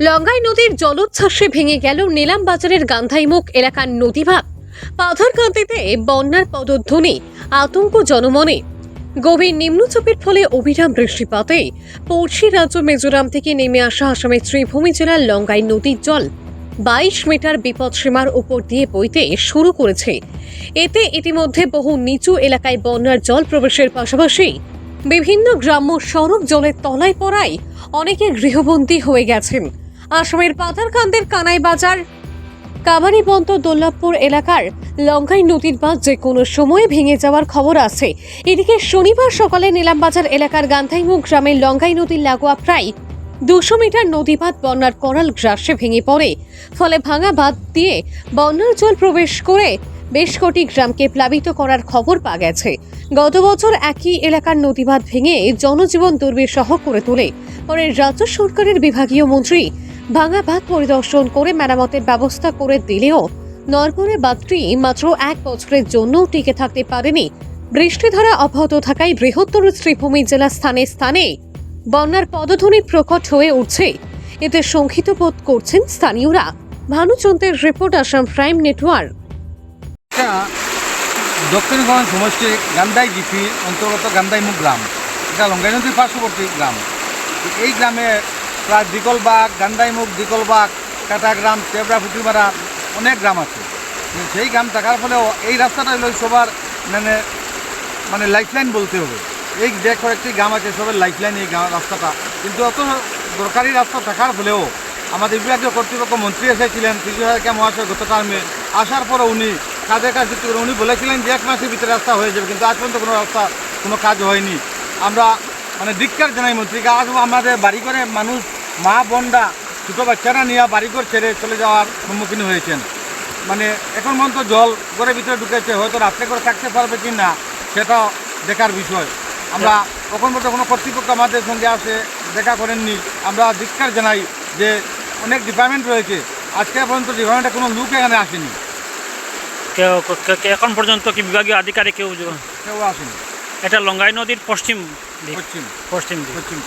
লঙ্গাই নদীর জলোচ্ছ্বাসে ভেঙে গেল নিলাম বাজারের গান্ধাইমুখ এলাকার নদীভাগ। পাথারকান্দিতে বন্যার পদধ্বনি, আতঙ্ক জনমনে। গভীর নিম্নচাপের ফলে অবিরাম বৃষ্টিপাতে পড়শি রাজ্য মিজোরাম থেকে নেমে আসা আসামের শ্রীভূমি জেলার লঙ্গাই নদীর জল 22 মিটার বিপদসীমার উপর দিয়ে বইতে শুরু করেছে। এতে ইতিমধ্যে বহু নিচু এলাকায় বন্যার জল প্রবেশের পাশাপাশি বিভিন্ন গ্রাম্য সড়ক জলের তলায় পড়ায় অনেকে গৃহবন্দী হয়ে গেছেন। আসামের পাথারকান্দির কানাই বাজার কাবারিবন্ত দোল্লাপুর এলাকার লঙ্গাই নদীর বাঁধ যে কোনো সময় ভেঙে যাওয়ার খবর আছে। এদিকে শনিবার সকালে নিলামবাজার এলাকার গান্ধাইমুখ গ্রামের লঙ্গাই নদীর লাগোয়া প্রায় 200 মিটার নদী বাঁধ বন্যার করাল গ্রাসে ভেঙে পড়ে। ফলে ভাঙা বাঁধ দিয়ে বন্যার জল প্রবেশ করে বেশ কটি গ্রামকে প্লাবিত করার খবর পাওয়া গেছে। গত বছর একই এলাকার নদী বাঁধ ভেঙে জনজীবন দুর্বিষহ করে তোলে। পরে রাজ্য সরকারের বিভাগীয় মন্ত্রী ভাঙা বাঁধ পরিদর্শন করে মেরামতের ব্যবস্থা করে দিলেও নরপুরে বাঁধটি মাত্র 1 বছরের জন্য টিকে থাকতে পারেনি। বৃষ্টিধারা অব্যাহত থাকায় বৃহত্তর শ্রীভূমি জেলা স্থানে স্থানে বন্যার পদধ্বনি প্রকট হয়ে উঠছে। এতে শঙ্কিত বোধ করছেন স্থানীয়রা। ভানুচন্দ্রের রিপোর্ট, আসাম প্রাইম নেটওয়ার্ক। দক্ষিণগঞ্জ সমষ্টি গান্ধাই জিপি অন্তর্গত গান্ধাইমুখ গ্রাম, এটা লঙ্গাই নদীর পার্শ্ববর্তী গ্রাম। এই গ্রামে প্রায় দিকলবাগ, গান্ধাইমুখ, দিকলবাগ, কাটাগ্রাম, চেবড়া, ফুটিমারা অনেক গ্রাম আছে। সেই গ্রাম থাকার ফলেও এই রাস্তাটা হলো সবার মানে লাইফলাইন বলতে হবে। এই যে কয়েকটি গ্রাম আছে সবার লাইফলাইন এই রাস্তাটা, কিন্তু অত দরকারি রাস্তা থাকার ফলেও আমাদের বিভাগীয় কর্তৃপক্ষ মন্ত্রী এসেছিলেন কৃষি সহায়িকা মহাশয় গত টার্মে। আসার পরে উনি কাজের কাজ যুক্ত করে উনি বলেছিলেন যে 1 মাসের ভিতরে রাস্তা হয়ে যাবে, কিন্তু আজ পর্যন্ত কোনো কাজ হয়নি। আমরা ধিক্কার জানাই মন্ত্রীকে। আজ আমাদের বাড়ি করে মানুষ, মা বোনরা, ছোটো বাচ্চারা নিয়ে বাড়িঘর ছেড়ে চলে যাওয়ার সম্মুখীন হয়েছেন। এখন পর্যন্ত জল ঘরের ভিতরে ঢুকেছে, হয়তো রাত্রে করে থাকতে পারবে কি না সেটা দেখার বিষয়। আমরা তখন পর্যন্ত কোনো কর্তৃপক্ষ আমাদের সঙ্গে আসে দেখা করেননি। আমরা ধিক্কার জানাই যে অনেক ডিপার্টমেন্ট রয়েছে, আজকে পর্যন্ত ডিপার্টমেন্টে কোনো লোক এখানে আসেনি। এখন পর্যন্ত কি বিভাগীয় আধিকারিক কেউ আসেনি। এটা লঙ্গাই নদীর পশ্চিম পশ্চিম পশ্চিম দিক। পশ্চিম